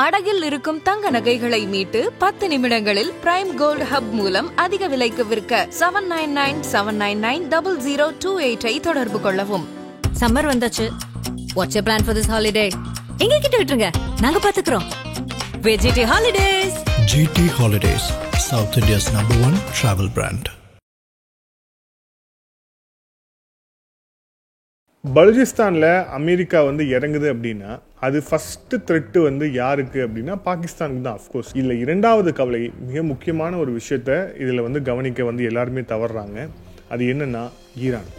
அடகில் இருக்கும் தங்க நகைகளை மீட்டு 10 நிமிடங்களில் பிரைம் கோல்ட் ஹப் மூலம் அதிக விலைக்கு விற்க 7997990028 தொடர்பு கொள்ளவும். சம்மர் வந்தாச்சு. What's your plan for this holiday? எங்க கிட்ட விட்டுருங்க, நாங்க பாத்துக்கிறோம். GT Holidays. GT Holidays, South India's #1 travel brand. பலுச்சிஸ்தானில் America வந்து இறங்குது அப்படின்னா அது ஃபர்ஸ்ட் த்ரெட் வந்து யாருக்கு அப்படின்னா பாகிஸ்தானுக்கு தான். அஃப்கோர்ஸ் இல்லை, இரண்டாவது கவலை மிக முக்கியமான ஒரு விஷயத்த இதில் வந்து கவனிக்க வந்து எல்லாருமே தவறுறாங்க. அது என்னன்னா ஈரான்.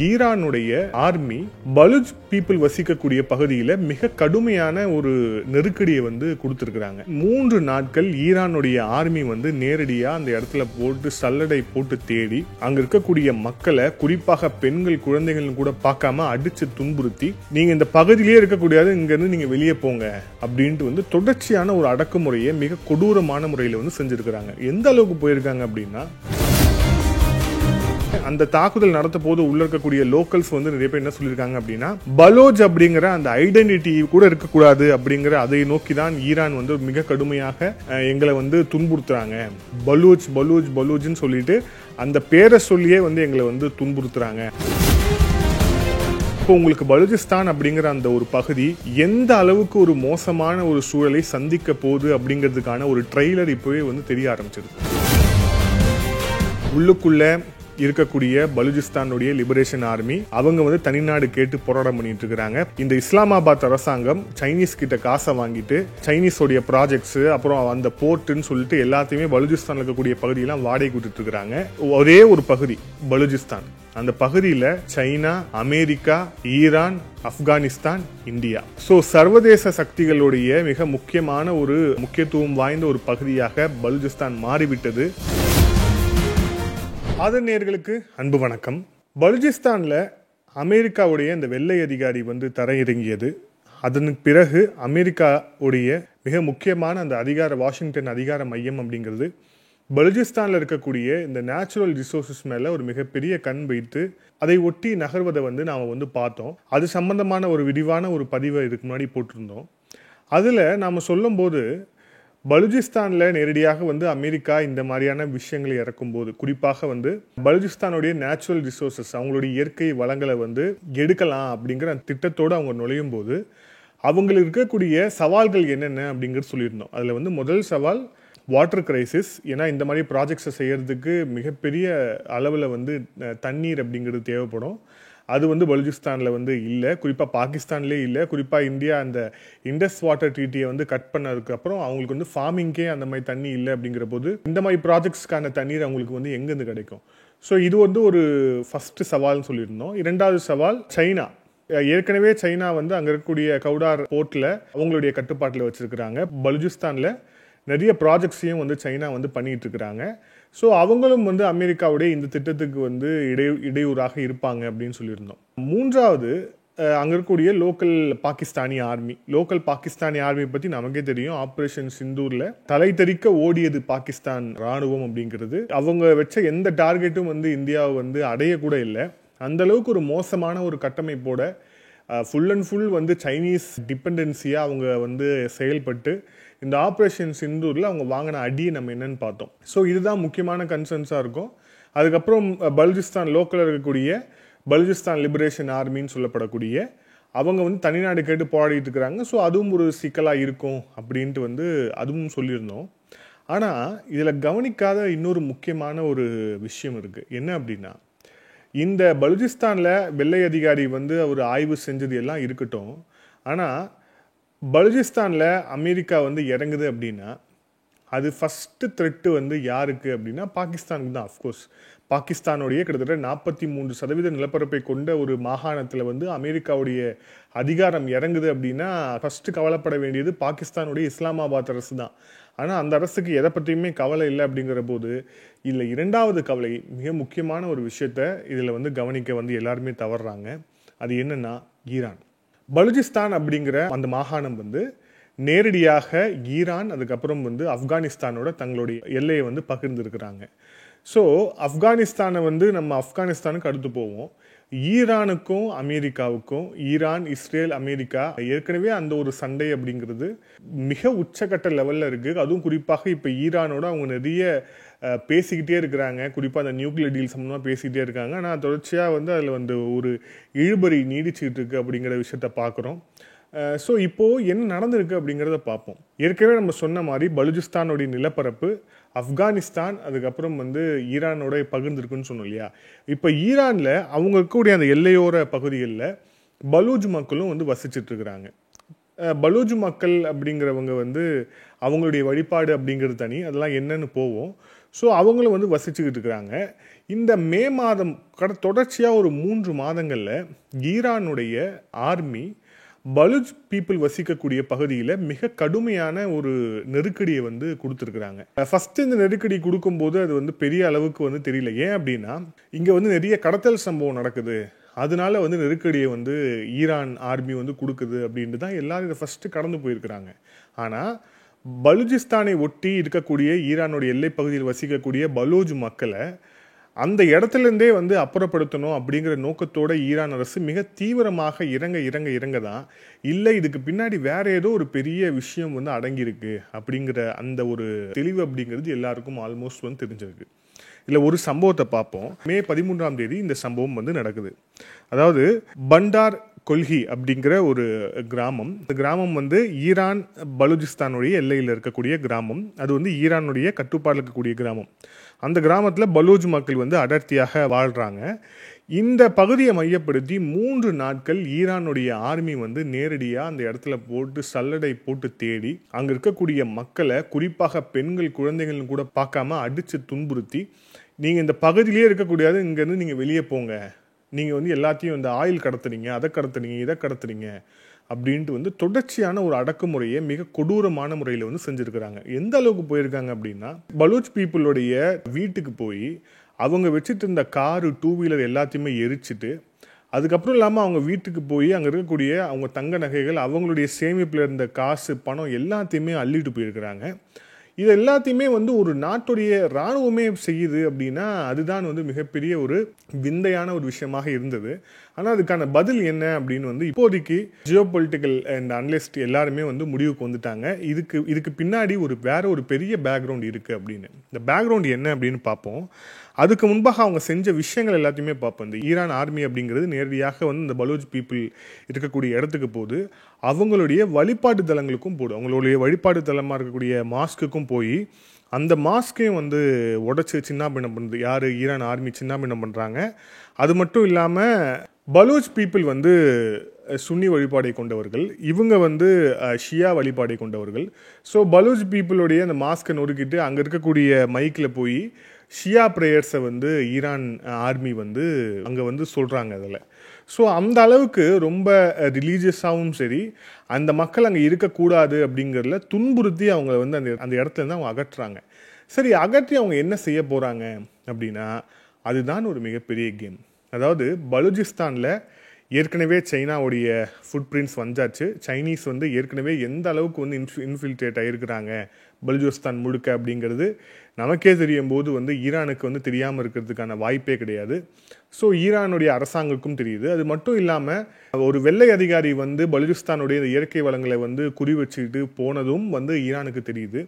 ஈரானுடைய ஆர்மி பலுச் பீப்புள் வசிக்கக்கூடிய பகுதியில் மிக கடுமையான ஒரு நெருக்கடியை வந்து கொடுத்துருக்குறாங்க. 3 நாட்கள் ஈரானுடைய ஆர்மி வந்து நேரடியாக அந்த இடத்துல போட்டு சல்லடை போட்டு தேடி அங்க இருக்கக்கூடிய மக்களை, குறிப்பாக பெண்கள் குழந்தைகள் கூட பார்க்காம அடிச்சு துன்புறுத்தி நீங்க இந்த பகுதியிலே இருக்கக்கூடாது, இங்க இருந்து நீங்க வெளியே போங்க அப்படின்ட்டு வந்து தொடர்ச்சியான ஒரு அடக்குமுறையை மிக கொடூரமான முறையில் வந்து செஞ்சிருக்கிறாங்க. எந்த அளவுக்கு போயிருக்காங்க அப்படின்னா, அந்த தாக்குதல் நடத்த போது உள்ள இருக்கக்கூடிய லோக்கல்ஸ் வந்து நிறைய பேர் என்ன சொல்லியிருக்காங்க அப்படின்னா, பலோச் அப்படிங்கிற அந்த ஐடென்டிட்டி கூட இருக்கக்கூடாது அப்படிங்கிற அதை நோக்கி தான் ஈரான் வந்து மிக கடுமையாக எங்களை வந்து துன்புறுத்துறாங்க. பலூச் பலூச் பலூச்னு சொல்லிட்டு அந்த பேரை சொல்லியே வந்து எங்களை வந்து துன்புறுத்துறாங்க. இப்போ உங்களுக்கு பலுச்சிஸ்தான் அப்படிங்கிற அந்த ஒரு பகுதி எந்த அளவுக்கு ஒரு மோசமான ஒரு சூழலை சந்திக்க போகுது அப்படிங்கிறதுக்கான ஒரு ட்ரெய்லர் இப்போவே வந்து தெரிய ஆரம்பிச்சிருக்கு. உள்ளுக்குள்ள இருக்கக்கூடிய பலுச்சிஸ்தானுடைய லிபரேஷன் ஆர்மி அவங்க வந்து தனிநாடு கேட்டு போராட்டம் பண்ணிட்டு இருக்காங்க. இந்த இஸ்லாமாபாத் அரசாங்கம் சைனீஸ் கிட்ட காசை வாங்கிட்டு சைனீஸோடைய ப்ராஜெக்ட்ஸ், அப்புறம் அந்த போர்ட்டுன்னு சொல்லிட்டு எல்லாத்தையுமே பலுச்சிஸ்தான் இருக்கக்கூடிய பகுதியெல்லாம் வாடகை கொடுத்துட்டு இருக்காங்க. ஒரே ஒரு பகுதி பலுச்சிஸ்தான். அந்த பகுதியில் China, America, Iran, Afghanistan, India, so சர்வதேச சக்திகளுடைய மிக முக்கியமான ஒரு முக்கியத்துவம் வாய்ந்த ஒரு பகுதியாக பலுச்சிஸ்தான் மாறிவிட்டது. ஆதர் நேயர்களுக்கு அன்பு வணக்கம். பலுச்சிஸ்தானில் அமெரிக்காவுடைய இந்த வெள்ளை அதிகாரி வந்து தரையிறங்கியது. அதற்கு பிறகு அமெரிக்காவுடைய மிக முக்கியமான அந்த வாஷிங்டன் அதிகார மையம் அப்படிங்கிறது பலுச்சிஸ்தானில் இருக்கக்கூடிய இந்த நேச்சுரல் ரிசோர்ஸஸ் மேலே ஒரு மிகப்பெரிய கண் வைத்து அதை ஒட்டி நகர்வதை வந்து நாம் வந்து பார்த்தோம். அது சம்பந்தமான ஒரு விரிவான ஒரு பதிவை இதுக்கு முன்னாடி போட்டிருந்தோம். அதில் நாம் சொல்லும்போது பலுச்சிஸ்தானில் நேரடியாக வந்து அமெரிக்கா இந்த மாதிரியான விஷயங்களை இறக்கும்போது, குறிப்பாக வந்து பலுச்சிஸ்தானுடைய நேச்சுரல் ரிசோர்ஸஸ், அவங்களுடைய இயற்கை வளங்களை வந்து எடுக்கலாம் அப்படிங்கிற அந்த திட்டத்தோடு அவங்க நுழையும் போது அவங்களுக்கு இருக்கக்கூடிய சவால்கள் என்னென்ன அப்படிங்கிறது சொல்லியிருந்தோம். அதில் வந்து முதல் சவால் வாட்டர் கிரைசிஸ். ஏன்னா இந்த மாதிரி ப்ராஜெக்ட்ஸை செய்கிறதுக்கு மிகப்பெரிய அளவில் வந்து தண்ணீர் அப்படிங்கிறது தேவைப்படும். அது வந்து பலுச்சிஸ்தானில் வந்து இல்லை, குறிப்பாக பாகிஸ்தான்லேயே இல்லை. குறிப்பாக இந்தியா அந்த இண்டஸ் வாட்டர் ட்ரீட்டியை வந்து கட் பண்ணதுக்கு அப்புறம் அவங்களுக்கு வந்து ஃபார்மிங்கே அந்த மாதிரி தண்ணி இல்லை அப்படிங்கிற போது இந்த மாதிரி ப்ராஜெக்ட்ஸ்க்கான தண்ணீர் அவங்களுக்கு வந்து எங்கேருந்து கிடைக்கும்? ஸோ இது வந்து ஒரு ஃபஸ்ட்டு சவால்னு சொல்லியிருந்தோம். இரண்டாவது சவால் சைனா. ஏற்கனவே சைனா வந்து அங்கே இருக்கக்கூடிய கவுடார் போர்ட்டில் அவங்களுடைய கட்டுப்பாட்டில் வச்சுருக்கிறாங்க. பலுச்சிஸ்தானில் நிறைய ப்ராஜெக்ட்ஸையும் வந்து சைனா வந்து பண்ணிகிட்டு இருக்கிறாங்க. ஸோ அவங்களும் வந்து அமெரிக்காவுடைய இந்த திட்டத்துக்கு வந்து இடையூறாக இருப்பாங்க அப்படின்னு சொல்லியிருந்தோம். மூன்றாவது, அங்கே இருக்கக்கூடிய லோக்கல் பாகிஸ்தானி ஆர்மி பற்றி நமக்கே தெரியும். ஆப்ரேஷன் சிந்தூரில் தலை தெறிக்க ஓடியது பாகிஸ்தான் ராணுவம் அப்படிங்கிறது. அவங்க வச்ச எந்த டார்கெட்டும் வந்து இந்தியாவை வந்து அடையக்கூட இல்லை. அந்தளவுக்கு ஒரு மோசமான ஒரு கட்டமைப்போட ஃபுல் அண்ட் ஃபுல் வந்து சைனீஸ் டிபெண்டன்சியாக அவங்க வந்து செயல்பட்டு இந்த ஆப்ரேஷன் சிந்தூரில் அவங்க வாங்கின அடியை நம்ம என்னன்னு பார்த்தோம். ஸோ இதுதான் முக்கியமான கன்சர்ன்ஸாக இருக்கும். அதுக்கப்புறம் பலுச்சிஸ்தான் லோக்கலில் இருக்கக்கூடிய பலுச்சிஸ்தான் லிபரேஷன் ஆர்மின்னு சொல்லப்படக்கூடிய அவங்க வந்து தனிநாடு கேட்டு போராடிட்டு இருக்கிறாங்க. ஸோ அதுவும் ஒரு சிக்கலாக இருக்கும் அப்படின்ட்டு வந்து அதுவும் சொல்லியிருந்தோம். ஆனால் இதில் கவனிக்காத இன்னொரு முக்கியமான ஒரு விஷயம் இருக்குது. என்ன அப்படின்னா, இந்த பலுச்சிஸ்தானில் வெள்ளை அதிகாரி வந்து அவர் ஆய்வு செஞ்சது எல்லாம் இருக்கட்டும், ஆனால் பலுச்சிஸ்தானில் அமெரிக்கா வந்து இறங்குது அப்படின்னா அது ஃபஸ்ட்டு த்ரெட்டு வந்து யாருக்கு அப்படின்னா பாகிஸ்தானுக்கு தான். அஃப்கோர்ஸ் பாகிஸ்தானுடைய கிட்டத்தட்ட 43% நிலப்பரப்பை கொண்ட ஒரு மாகாணத்தில் வந்து அமெரிக்காவுடைய அதிகாரம் இறங்குது அப்படின்னா ஃபஸ்ட்டு கவலைப்பட வேண்டியது பாகிஸ்தானுடைய இஸ்லாமாபாத் அரசு தான். ஆனால் அந்த அரசுக்கு எதை பற்றியுமே கவலை இல்லை அப்படிங்கிற போது இல்லை, இரண்டாவது கவலை மிக முக்கியமான ஒரு விஷயத்த இதில் வந்து கவனிக்க வந்து எல்லாருமே தவறுறாங்க. அது என்னன்னா ஈரான். பலுச்சிஸ்தான் அப்படிங்கிற அந்த மாகாணம் வந்து நேரடியாக ஈரான், அதுக்கப்புறம் வந்து ஆப்கானிஸ்தானோட தங்களுடைய எல்லையை வந்து பகிர்ந்து இருக்கிறாங்க. ஸோ ஆப்கானிஸ்தானை வந்து நம்ம ஆப்கானிஸ்தானுக்கு அடுத்து போவோம். ஈரானுக்கும் அமெரிக்காவுக்கும், ஈரான், இஸ்ரேல், அமெரிக்கா ஏற்கனவே அந்த ஒரு சண்டை அப்படிங்கிறது மிக உச்சக்கட்ட லெவலில் இருக்குது. அதுவும் குறிப்பாக இப்போ ஈரானோட அவங்க நிறைய பேசிக்கிட்டே இருக்கிறாங்க. குறிப்பாக அந்த நியூக்ளியர் டீல் சம்மந்தமாக பேசிக்கிட்டே இருக்காங்க. ஆனால் தொடர்ச்சியாக வந்து அதில் வந்து ஒரு இழுபறி நீடிச்சுக்கிட்டு இருக்குது அப்படிங்கிற விஷயத்த பார்க்குறோம். ஸோ இப்போது என்ன நடந்திருக்கு அப்படிங்கிறத பார்ப்போம். ஏற்கனவே நம்ம சொன்ன மாதிரி பலுச்சிஸ்தானுடைய நிலப்பரப்பு ஆப்கானிஸ்தான் அதுக்கப்புறம் வந்து ஈரானோட பகிர்ந்துருக்குன்னு சொன்னோம் இல்லையா. இப்போ ஈரானில் அவங்க இருக்கக்கூடிய அந்த எல்லையோர பகுதிகளில் பலூஜ் மக்களும் வந்து வசிச்சுட்டு இருக்கிறாங்க. பலூஜ் மக்கள் அப்படிங்கிறவங்க வந்து அவங்களுடைய வழிபாடு அப்படிங்கிறது தனி, அதெல்லாம் என்னன்னு போவோம். ஸோ அவங்களும் வந்து வசிச்சுக்கிட்டு இருக்கிறாங்க. இந்த மே மாதம் தொடர்ச்சியாக ஒரு 3 மாதங்களில் ஈரானுடைய ஆர்மி பலுச் பீப்புள் வசிக்கக்கூடிய பகுதியில் மிக கடுமையான ஒரு நெருக்கடியை வந்து கொடுத்துருக்குறாங்க. ஃபஸ்ட்டு இந்த நெருக்கடி கொடுக்கும்போது அது வந்து பெரிய அளவுக்கு வந்து தெரியல. ஏன் அப்படின்னா இங்கே வந்து நிறைய கடத்தல் சம்பவம் நடக்குது, அதனால வந்து நெருக்கடியை வந்து ஈரான் ஆர்மி வந்து கொடுக்குது அப்படின்ட்டு தான் எல்லாரும் இதை ஃபஸ்ட்டு கடந்து போயிருக்கிறாங்க. ஆனால் பலுச்சிஸ்தானை ஒட்டி இருக்கக்கூடிய ஈரானுடைய எல்லை பகுதியில் வசிக்கக்கூடிய பலூஜ் மக்களை அந்த இடத்துலேருந்தே வந்து அப்புறப்படுத்தணும் அப்படிங்கிற நோக்கத்தோட ஈரான் அரசு மிக தீவிரமாக இறங்க தான் இல்லை இதுக்கு பின்னாடி வேற ஏதோ ஒரு பெரிய விஷயம் வந்து அடங்கியிருக்கு அப்படிங்கிற அந்த ஒரு தெளிவு அப்படிங்கிறது எல்லாருக்கும் ஆல்மோஸ்ட் வந்து தெரிஞ்சிருக்கு. இல்லை ஒரு சம்பவத்தை பார்ப்போம். மே 13ஆம் தேதி இந்த சம்பவம் வந்து நடக்குது. அதாவது பண்டார் கொல்ஹி அப்படிங்கிற ஒரு கிராமம். இந்த கிராமம் வந்து ஈரான் பலூச்சிஸ்தானுடைய எல்லையில் இருக்கக்கூடிய கிராமம். அது வந்து ஈரானுடைய கட்டுப்பாடில் இருக்கக்கூடிய கிராமம். அந்த கிராமத்தில் பலூஜ் மக்கள் வந்து அடர்த்தியாக வாழ்கிறாங்க. இந்த பகுதியை மையப்படுத்தி 3 நாட்கள் ஈரானுடைய ஆர்மி வந்து நேரடியாக அந்த இடத்துல போட்டு சல்லடை போட்டு தேடி அங்கே இருக்கக்கூடிய மக்களை, குறிப்பாக பெண்கள் குழந்தைகள் கூட பார்க்காம அடித்து துன்புறுத்தி, நீங்கள் இந்த பகுதியிலே இருக்கக்கூடாது, இங்கேருந்து நீங்கள் வெளியே போங்க, நீங்கள் வந்து எல்லாத்தையும் இந்த ஆயில் கடத்துறீங்க, அதை கடத்துறீங்க, இதை கடத்துறீங்க அப்படின்ட்டு வந்து தொடர்ச்சியான ஒரு அடக்குமுறையை மிக கொடூரமான முறையில் வந்து செஞ்சுருக்கிறாங்க. எந்த அளவுக்கு போயிருக்காங்க அப்படின்னா பலூச் பீப்புளுடைய வீட்டுக்கு போய் அவங்க வச்சுட்டு இருந்த காரு, 2 வீலர் எல்லாத்தையுமே எரிச்சிட்டு, அதுக்கப்புறம் இல்லாமல் அவங்க வீட்டுக்கு போய் அங்கே இருக்கக்கூடிய அவங்க தங்க நகைகள், அவங்களுடைய சேமிப்பில் இருந்த காசு, பணம் எல்லாத்தையுமே அள்ளிட்டு போயிருக்கிறாங்க. இது எல்லாத்தையுமே வந்து ஒரு நாட்டுடைய இராணுவமே செய்யுது அப்படின்னா அதுதான் வந்து மிகப்பெரிய ஒரு விந்தையான ஒரு விஷயமாக இருந்தது. ஆனால் அதுக்கான பதில் என்ன அப்படின்னு வந்து இப்போதைக்கு ஜியோ பொலிட்டிக்கல் அண்ட் அனலிஸ்ட் எல்லாருமே வந்து முடிவுக்கு வந்துட்டாங்க. இதுக்கு பின்னாடி வேற ஒரு பெரிய பேக்ரவுண்ட் இருக்குது அப்படின்னு. இந்த பேக்ரவுண்ட் என்ன அப்படின்னு பார்ப்போம். அதுக்கு முன்பாக அவங்க செஞ்ச விஷயங்கள் எல்லாத்தையுமே பார்ப்போம். இந்த ஈரான் ஆர்மி அப்படிங்கிறது நேரடியாக வந்து இந்த பலூச் பீப்புள் இருக்கக்கூடிய இடத்துக்கு போது, அவங்களுடைய வழிபாட்டு தலங்களுக்கும் போடும். அவங்களுடைய வழிபாட்டு தலமாக இருக்கக்கூடிய மாஸ்க்குக்கும் போய் அந்த மாஸ்கையும் வந்து உடச்சி சின்னாபின்னம் பண்ணுறது யார்? ஈரான் ஆர்மி சின்னாபின்னம் பண்ணுறாங்க. அது மட்டும் இல்லாமல் பலூச் பீப்புள் வந்து சுன்னி வழிபாடை கொண்டவர்கள், இவங்க வந்து ஷியா வழிபாடை கொண்டவர்கள். ஸோ பலூச் பீப்புளுடைய அந்த மாஸ்கை நொறுக்கிட்டு அங்கே இருக்கக்கூடிய மைக்கில் போய் ஷியா ப்ரேயர்ஸை வந்து ஈரான் ஆர்மி வந்து அங்கே வந்து சொல்கிறாங்க அதில். ஸோ அந்த அளவுக்கு ரொம்ப ரிலீஜியஸாகவும் சரி, அந்த மக்கள் அங்கே இருக்கக்கூடாது அப்படிங்கிறதுல துன்புறுத்தி அவங்க வந்து அந்த இடத்துலேருந்து அவங்க அகற்றுறாங்க. சரி, அகற்றி அவங்க என்ன செய்ய போகிறாங்க அப்படின்னா அதுதான் ஒரு மிகப்பெரிய கேம். அதாவது பலூச்சிஸ்தானில் ஏற்கனவே சைனாவுடைய ஃபுட் பிரிண்ட்ஸ் வந்தாச்சு. சைனீஸ் வந்து ஏற்கனவே எந்த அளவுக்கு வந்து இன்ஃபில்ட்ரேட் ஆகிருக்கிறாங்க பலூச்சிஸ்தான் முழுக்க அப்படிங்கிறது நமக்கே தெரியும் போது வந்து ஈரானுக்கு வந்து தெரியாமல் இருக்கிறதுக்கான வாய்ப்பே கிடையாது. ஸோ ஈரானுடைய அரசாங்கத்துக்கும் தெரியுது. அது மட்டும் இல்லாமல் ஒரு வெள்ளை அதிகாரி வந்து பலூச்சிஸ்தானுடைய இயற்கை வளங்களை வந்து குறி வச்சுக்கிட்டு போனதும் வந்து ஈரானுக்கு தெரியுது.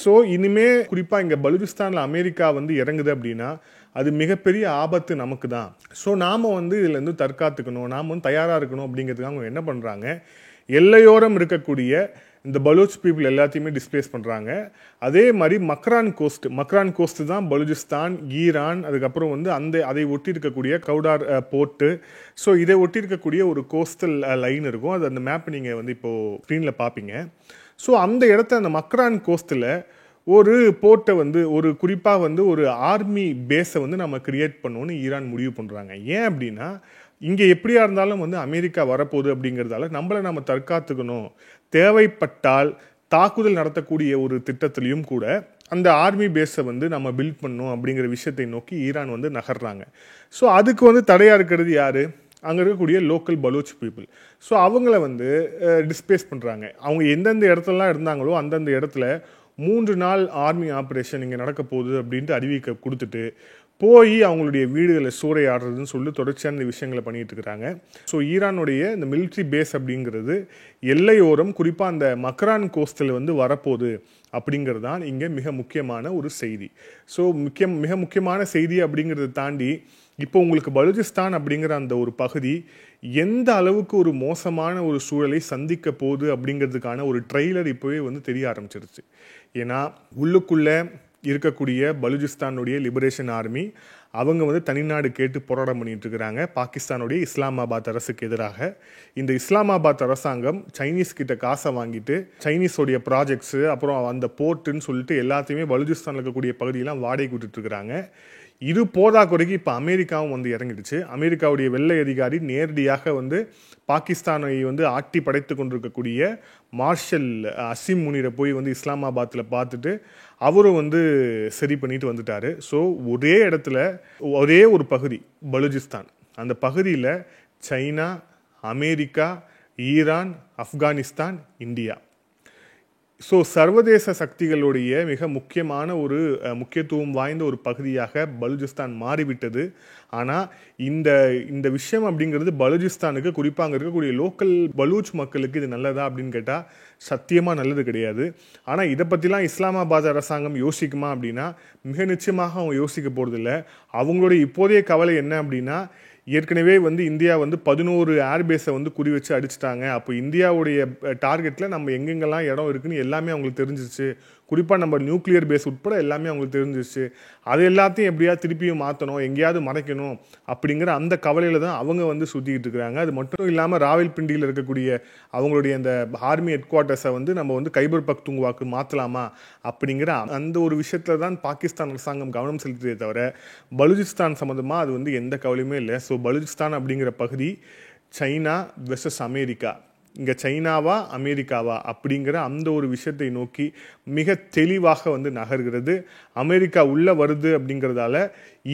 ஸோ இனிமே குறிப்பாக இங்கே பலூச்சிஸ்தானில் அமெரிக்கா வந்து இறங்குது அப்படின்னா அது மிகப்பெரிய ஆபத்து நமக்கு தான். ஸோ நாம் வந்து இதில் இருந்து தற்காத்துக்கணும், நாம் வந்து தயாராக இருக்கணும் அப்படிங்கிறதுக்கு அவங்க என்ன பண்ணுறாங்க, எல்லையோரம் இருக்கக்கூடிய இந்த பலூச் பீப்புள் எல்லாத்தையுமே டிஸ்பிளேஸ் பண்ணுறாங்க. அதே மாதிரி மக்ரான் கோஸ்ட் தான் பலூச்சிஸ்தான், ஈரான், அதுக்கப்புறம் வந்து அதை ஒட்டி இருக்கக்கூடிய கவுடார் போர்ட்டு. ஸோ இதை ஒட்டி இருக்கக்கூடிய ஒரு கோஸ்டல் லைன் இருக்கும். அது அந்த மேப் நீங்கள் வந்து இப்போது ஸ்க்ரீனில் பார்ப்பீங்க. ஸோ அந்த இடத்த அந்த மக்ரான் கோஸ்ட்டில் ஒரு போர்ட்டை வந்து குறிப்பாக வந்து ஒரு ஆர்மி பேஸை வந்து நம்ம கிரியேட் பண்ணோன்னு ஈரான் முடிவு பண்ணுறாங்க. ஏன் அப்படின்னா இங்கே எப்படியா இருந்தாலும் வந்து அமெரிக்கா வரப்போகுது அப்படிங்கிறதால நம்மளை நம்ம தற்காத்துக்கணும், தேவைப்பட்டால் தாக்குதல் நடத்தக்கூடிய ஒரு திட்டத்திலையும் கூட அந்த ஆர்மி பேஸை வந்து நம்ம பில்ட் பண்ணணும் அப்படிங்கிற விஷயத்தை நோக்கி ஈரான் வந்து நகர்றாங்க. ஸோ அதுக்கு வந்து தடையாக இருக்கிறது யார்? அங்கே இருக்கக்கூடிய லோக்கல் பலூச் பீப்புள். ஸோ அவங்கள வந்து டிஸ்பிளேஸ் பண்ணுறாங்க. அவங்க எந்தெந்த இடத்துலலாம் இருந்தாங்களோ அந்தந்த இடத்துல 3 நாள் ஆர்மி ஆப்ரேஷன் இங்கே நடக்க போகுது அப்படின்ட்டு அறிவிக்க கொடுத்துட்டு போய் அவங்களுடைய வீடுகளை சூறையாடுறதுன்னு சொல்லி தொடர்ச்சியான இந்த விஷயங்களை பண்ணிட்டு இருக்கிறாங்க. ஸோ ஈரானுடைய இந்த மிலிட்ரி பேஸ் அப்படிங்கிறது எல்லையோரம் குறிப்பாக அந்த மக்ரான் கோஸ்டில் வந்து வரப்போகுது அப்படிங்கிறது தான் இங்கே மிக முக்கியமான ஒரு செய்தி. ஸோ மிக முக்கியமான செய்தி அப்படிங்கிறத தாண்டி இப்போ உங்களுக்கு பலூச்சிஸ்தான் அப்படிங்கிற அந்த ஒரு பகுதி எந்த அளவுக்கு ஒரு மோசமான ஒரு சூழலை சந்திக்க போகுது அப்படிங்கிறதுக்கான ஒரு ட்ரெய்லர் இப்போவே வந்து தெரிய ஆரம்பிச்சிருச்சு. ஏன்னா உள்ளுக்குள்ளே இருக்கக்கூடிய பலூச்சிஸ்தானுடைய லிபரேஷன் ஆர்மி அவங்க வந்து தனிநாடு கேட்டு போராட்டம் பண்ணிட்டு இருக்கிறாங்க பாகிஸ்தானுடைய இஸ்லாமாபாத் அரசுக்கு எதிராக. இந்த இஸ்லாமாபாத் அரசாங்கம் சைனீஸ் கிட்ட காசை வாங்கிட்டு சைனீஸோடைய ப்ராஜெக்ட்ஸு அப்புறம் அந்த போர்ட்டுன்னு சொல்லிட்டு எல்லாத்தையுமே பலூச்சிஸ்தானில் இருக்கக்கூடிய பகுதியெல்லாம் வாடகை விட்டுட்டு இருக்கிறாங்க. இது போதா குறைக்கு இப்போ அமெரிக்காவும் வந்து இறங்கிடுச்சு. அமெரிக்காவுடைய வெள்ளை அதிகாரி நேரடியாக வந்து பாகிஸ்தானை வந்து ஆட்டி படைத்து கொண்டிருக்கக்கூடிய மார்ஷல் அசிம் முனிரை போய் வந்து இஸ்லாமாபாத்தில் பார்த்துட்டு அவரும் வந்து சரி பண்ணிட்டு வந்துட்டாரு. ஸோ ஒரே இடத்துல ஒரே ஒரு பகுதி பலூச்சிஸ்தான், அந்த பகுதியில் China, America, Iran, Afghanistan, India, so சர்வதேச சக்திகளுடைய மிக முக்கியமான ஒரு முக்கியத்துவம் வாய்ந்த ஒரு பகுதியாக பலூச்சிஸ்தான் மாறிவிட்டது. ஆனால் இந்த விஷயம் அப்படிங்கிறது பலூச்சிஸ்தானுக்கு குறிப்பாக அங்கே இருக்கக்கூடிய லோக்கல் பலூச் மக்களுக்கு இது நல்லதா அப்படின்னு கேட்டால் சத்தியமாக நல்லது கிடையாது. ஆனால் இதை பற்றிலாம் இஸ்லாமாபாத் அரசாங்கம் யோசிக்குமா அப்படின்னா மிக நிச்சயமாக அவங்க யோசிக்க போகிறதில்ல. அவங்களுடைய இப்போதைய கவலை என்ன அப்படின்னா, ஏற்கனவே வந்து இந்தியா வந்து 11 ஏர்பேஸை வந்து குறி வச்சு அடிச்சிட்டாங்க. அப்போ இந்தியாவுடைய டார்கெட்டில் நம்ம எங்கெங்கெல்லாம் இடம் இருக்குன்னு எல்லாமே அவங்களுக்கு தெரிஞ்சிச்சு. குறிப்பாக நம்ம நியூக்ளியர் பேஸ் உட்பட எல்லாமே அவங்களுக்கு தெரிஞ்சிச்சு. அது எல்லாத்தையும் எப்படியாவது திருப்பியும் மாற்றணும், எங்கேயாவது மறைக்கணும் அப்படிங்கிற அந்த கவலையில் தான் அவங்க வந்து சுற்றிக்கிட்டு இருக்கிறாங்க. அது மட்டும் இல்லாமல் ராவல்பிண்டியில் இருக்கக்கூடிய அவங்களுடைய அந்த ஆர்மி ஹெட் குவார்ட்டர்ஸை வந்து நம்ம வந்து கைபர் பக்துங்வாக்கு மாற்றலாமா அப்படிங்கிற அந்த ஒரு விஷயத்தில் தான் பாகிஸ்தான் அரசாங்கம் கவனம் செலுத்தியதே தவிர பலூச்சிஸ்தான் சம்மந்தமாக அது வந்து எந்த கவலையுமே இல்லை. ஸோ பலூச்சிஸ்தான் அப்படிங்கிற பகுதி சைனா வெர்சஸ் அமெரிக்கா, இங்கே சைனாவா அமெரிக்காவா அப்படிங்கிற அந்த ஒரு விஷயத்தை நோக்கி மிக தெளிவாக வந்து நகர்கிறது. அமெரிக்கா உள்ளே வருது அப்படிங்கிறதால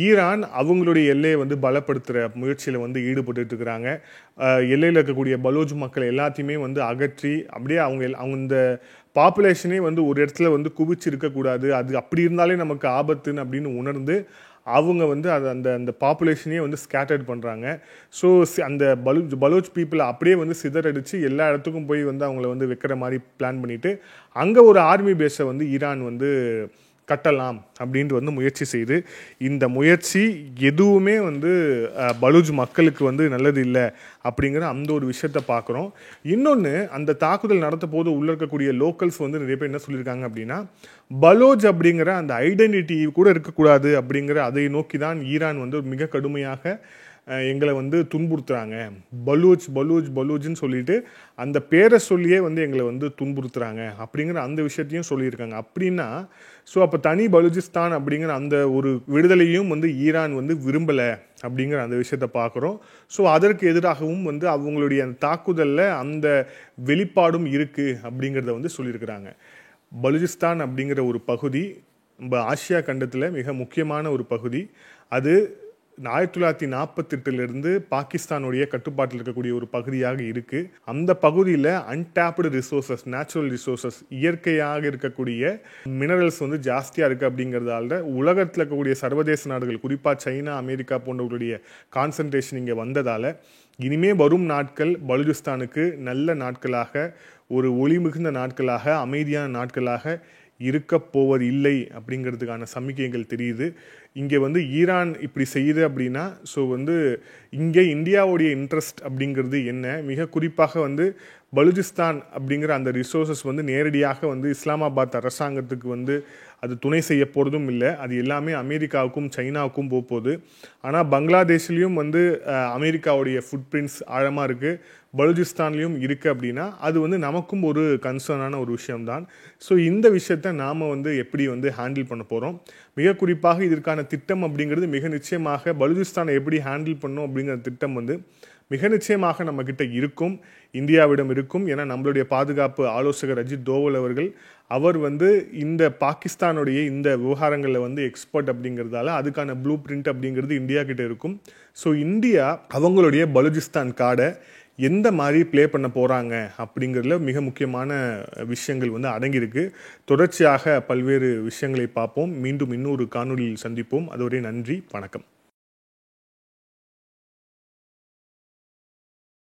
ஈரான் அவங்களுடைய எல்லையை வந்து பலப்படுத்துகிற முயற்சியில் வந்து ஈடுபட்டு இருக்கிறாங்க. எல்லையில் இருக்கக்கூடிய பலூச் மக்கள் எல்லாத்தையுமே வந்து அகற்றி அப்படியே அவங்க இந்த பாப்புலேஷனே வந்து ஒரு இடத்துல வந்து குவிச்சு இருக்கக்கூடாது, அது அப்படி இருந்தாலே நமக்கு ஆபத்துன்னு அப்படின்னு உணர்ந்து அவங்க வந்து அந்த பாப்புலேஷனே வந்து ஸ்கேட்டர்ட் பண்ணுறாங்க. ஸோ அந்த பலூச் பீப்புளை அப்படியே வந்து சிதறடிச்சு எல்லா இடத்துக்கும் போய் வந்து அவங்கள வந்து வைக்கிற மாதிரி பிளான் பண்ணிவிட்டு அங்கே ஒரு ஆர்மி பேஸை வந்து ஈரான் வந்து கட்டலாம் அப்படின்ட்டு வந்து முயற்சி செய்து, இந்த முயற்சி எதுவுமே வந்து பலூச் மக்களுக்கு வந்து நல்லது இல்லை அப்படிங்கிற அந்த ஒரு விஷயத்தை பார்க்குறோம். இன்னொன்று, அந்த தாக்குதல் நடத்த போது உள்ள இருக்கக்கூடிய லோக்கல்ஸ் வந்து நிறைய பேர் என்ன சொல்லியிருக்காங்க அப்படின்னா, பலோச் அப்படிங்கிற அந்த ஐடென்டிட்டி கூட இருக்கக்கூடாது அப்படிங்கிற அதை நோக்கி தான் ஈரான் வந்து மிக கடுமையாக எங்களை வந்து துன்புறுத்துறாங்க. பலூச் பலூச் பலூச்னு சொல்லிட்டு அந்த பேரை சொல்லியே வந்து எங்களை வந்து துன்புறுத்துறாங்க அப்படிங்கிற அந்த விஷயத்தையும் சொல்லியிருக்காங்க. அப்படின்னா ஸோ அப்போ தனி பலூச்சிஸ்தான் அப்படிங்கிற அந்த ஒரு விடுதலையும் வந்து ஈரான் வந்து விரும்பலை அப்படிங்கிற அந்த விஷயத்தை பார்க்குறோம். ஸோ அதற்கு எதிராகவும் வந்து அவங்களுடைய அந்த தாக்குதலில் அந்த வெளிப்பாடும் இருக்குது அப்படிங்கிறத வந்து சொல்லியிருக்கிறாங்க. பலூச்சிஸ்தான் அப்படிங்கிற ஒரு பகுதி நம்ம ஆசியா கண்டத்தில் மிக முக்கியமான ஒரு பகுதி. அது 1948 பாகிஸ்தானுடைய கட்டுப்பாட்டில் இருக்கக்கூடிய ஒரு பகுதியாக இருக்குது. அந்த பகுதியில் அன்டாப்டு ரிசோர்சஸ், நேச்சுரல் ரிசோர்சஸ், இயற்கையாக இருக்கக்கூடிய மினரல்ஸ் வந்து ஜாஸ்தியாக இருக்குது. அப்படிங்கிறதால உலகத்தில் இருக்கக்கூடிய சர்வதேச நாடுகள் குறிப்பாக சைனா, அமெரிக்கா போன்றவர்களுடைய கான்சன்ட்ரேஷன் இங்கே வந்ததால் இனிமே வரும் நாட்கள் பலூச்சிஸ்தானுக்கு நல்ல நாட்களாக, ஒரு ஒளி மிகுந்த நாட்களாக, அமைதியான நாட்களாக இருக்க போவது இல்லை அப்படிங்கிறதுக்கான சமிக்கைகள் தெரியுது. இங்கே வந்து ஈரான் இப்படி செய்யுது அப்படின்னா ஸோ வந்து இங்கே இந்தியாவுடைய இன்ட்ரெஸ்ட் அப்படிங்கிறது என்ன, மிக குறிப்பாக வந்து பலூச்சிஸ்தான் அப்படிங்கிற அந்த ரிசோர்ஸஸ் வந்து நேரடியாக வந்து இஸ்லாமாபாத் அரசாங்கத்துக்கு வந்து அது துணை செய்ய போகிறதும் இல்லை. அது எல்லாமே அமெரிக்காவுக்கும் சைனாவுக்கும் போகுது. ஆனால் பங்களாதேஷ்லேயும் வந்து அமெரிக்காவுடைய ஃபுட் பிரிண்ட்ஸ் ஆழமாக இருக்குது, பலூச்சிஸ்தான்லேயும் இருக்குது. அப்படின்னா அது வந்து நமக்கும் ஒரு கன்சர்னான ஒரு விஷயம்தான். ஸோ இந்த விஷயத்தை நாம் வந்து எப்படி வந்து ஹேண்டில் பண்ண போகிறோம், மிக குறிப்பாக இதற்கான திட்டம் அப்படிங்கிறது மிக நிச்சயமாக பலூச்சிஸ்தானை எப்படி ஹேண்டில் பண்ணணும் அப்படிங்கிற திட்டம் வந்து மிக நிச்சயமாக நம்மக்கிட்ட இருக்கும், இந்தியாவிடம் இருக்கும். ஏன்னா நம்மளுடைய பாதுகாப்பு ஆலோசகர் அஜித் தோவல் அவர்கள் அவர் வந்து இந்த பாகிஸ்தானுடைய இந்த விவகாரங்களில் வந்து எக்ஸ்பர்ட் அப்படிங்கிறதால அதுக்கான ப்ளூ பிரிண்ட் அப்படிங்கிறது இந்தியா கிட்ட இருக்கும். ஸோ இந்தியா அவங்களுடைய பலூச்சிஸ்தான் கார்டை எந்த மாதிரி ப்ளே பண்ண போகிறாங்க அப்படிங்கிறதுல மிக முக்கியமான விஷயங்கள் வந்து அடங்கியிருக்கு. தொடர்ச்சியாக பல்வேறு விஷயங்களை பார்ப்போம். மீண்டும் இன்னொரு காணொலியில் சந்திப்போம். அதுவரை நன்றி, வணக்கம்.